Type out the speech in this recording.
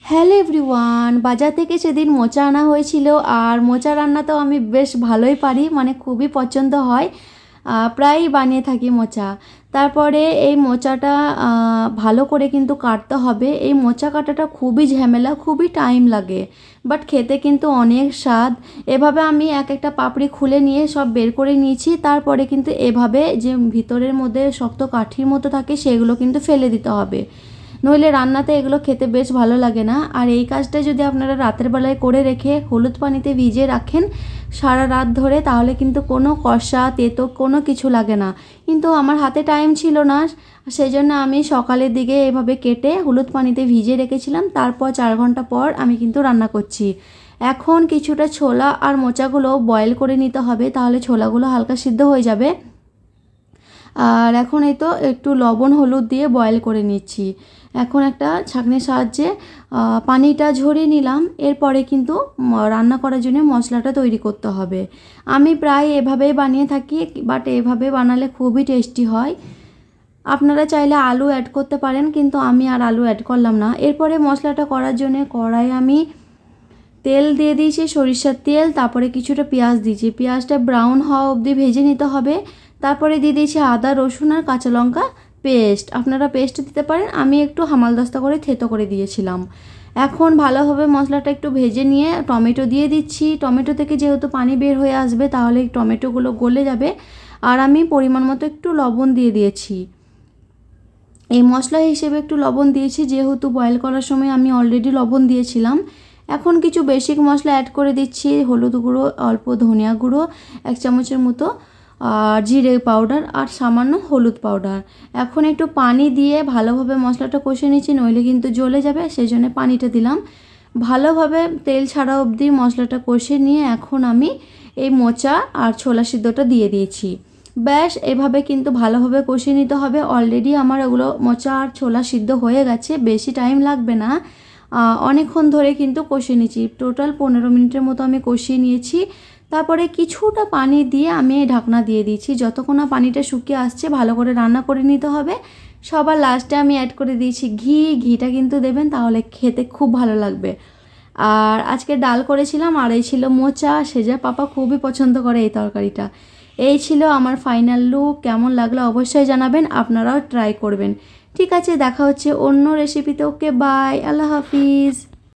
Hello everyone, বাজার থেকে সেদিন মোচা আনা হয়েছিল। আর মোচা রান্না তো আমি বেশ ভালোই পারি, মানে খুবই পছন্দ হয়। প্রায়ই বানিয়ে থাকি মোচা। তারপরে এই মোচাটা ভালো করে কিন্তু কাটতে হবে। এই মোচা কাটাটা খুবই ঝামেলা, খুবই টাইম লাগে, বাট খেতে কিন্তু অনেক স্বাদ। এভাবে আমি এক একটা পাপড়ি খুলে নিয়ে সব বের করে নিয়েছি। তারপরে কিন্তু এভাবে যে ভিতরের মধ্যে শক্ত কাঠির মতো থাকে সেগুলো কিন্তু ফেলে দিতে হবে, নইলে রান্নাতে এগুলো খেতে বেশ ভালো লাগে না। আর এই কাজটা যদি আপনারা রাতের বেলায় করে রেখে হলুদ পানিতে ভিজিয়ে রাখেন সারা রাত ধরে, তাহলে কিন্তু কোনো কষা তেতো কোনো কিছু লাগে না। কিন্তু আমার হাতে টাইম ছিল না, সেই জন্য আমি সকালের দিকে এভাবে কেটে হলুদ পানিতে ভিজিয়ে রেখেছিলাম। তারপর 4 ঘন্টা পর আমি কিন্তু রান্না করছি। এখন কিছুটা ছোলা আর মোচাগুলো বয়েল করে নিতে হবে, তাহলে ছোলাগুলো হালকা সিদ্ধ হয়ে যাবে। আর এখন এই তো একটু লবণ হলুদ দিয়ে বয়েল করে নিচ্ছি। এখন একটা ছাঁকনির সাহায্যে পানিটা ঝরিয়ে নিলাম। এরপরে কিন্তু রান্না করার জন্য মশলাটা তৈরি করতে হবে। আমি প্রায় এভাবেই বানিয়ে থাকি, বাট এভাবে বানালে খুবই টেস্টি হয়। আপনারা চাইলে আলু অ্যাড করতে পারেন, কিন্তু আমি আর আলু অ্যাড করলাম না। এরপরে মশলাটা করার জন্য কড়াই আমি তেল দিয়ে দিয়েছি, সরিষার তেল। তারপরে কিছুটা পেঁয়াজ দিয়েছি, পেঁয়াজটা ব্রাউন হওয়া অবধি ভেজে নিতে হবে। তারপরে দিয়ে দিয়েছি আদা রসুন আর কাঁচা লঙ্কা পেস্ট। আপনারা পেস্ট দিতে পারেন, আমি একটু হামালদস্তা করে থেতো করে দিয়েছিলাম। এখন ভালোভাবে মশলাটা একটু ভেজে নিয়ে টমেটো দিয়ে দিচ্ছি। টমেটো থেকে যেহেতু পানি বের হয়ে আসবে, তাহলে টমেটোগুলো গলে যাবে। আর আমি পরিমাণ মতো একটু লবণ দিয়ে দিয়েছি। এই মশলা হিসেবে একটু লবণ দিয়েছি, যেহেতু বয়েল করার সময় আমি অলরেডি লবণ দিয়েছিলাম। এখন কিছু বেসিক মশলা অ্যাড করে দিচ্ছি, হলুদ গুঁড়ো, অল্প ধনিয়া গুঁড়ো 1 চামচের মতো, আর জিরে পাউডার আর সামান্য হলুদ পাউডার। এখন একটু পানি দিয়ে ভালোভাবে মশলাটা কষে নিচ্ছি, নইলে কিন্তু জ্বলে যাবে, সেই জন্য পানিটা দিলাম। ভালোভাবে তেল ছাড়া অবধি মশলাটা কষে নিয়ে এখন আমি এই মোচা আর ছোলা সিদ্ধটা দিয়ে দিয়েছি। ব্যাস এভাবে কিন্তু ভালোভাবে কষিয়ে নিতে হবে। অলরেডি আমার ওগুলো মোচা আর ছোলা সিদ্ধ হয়ে গেছে, বেশি টাইম লাগবে না। অনেকক্ষণ ধরে কিন্তু কষিয়ে নিয়েছি, টোটাল 15 মিনিটের মতো আমি কষিয়ে নিয়েছি। তারপরে কিছুটা পানি দিয়ে আমি ঢাকনা দিয়ে দিয়েছি, যতক্ষণ না পানিটা শুকিয়ে আসছে ভালো করে রান্না করে নিতে হবে। সবার লাস্টে আমি অ্যাড করে দিয়েছি ঘিটা কিন্তু দেবেন, তাহলে খেতে খুব ভালো লাগবে। আর আজকে ডাল করেছিলাম, আর এই ছিল মোচা। সেজা পাপা খুবই পছন্দ করে এই তরকারিটা। এই ছিল আমার ফাইনাল লুক। কেমন লাগলো অবশ্যই জানাবেন, আপনারাও ট্রাই করবেন। ঠিক আছে, দেখা হচ্ছে অন্য রেসিপিতে। ওকে, বাই, আল্লাহ হাফিজ।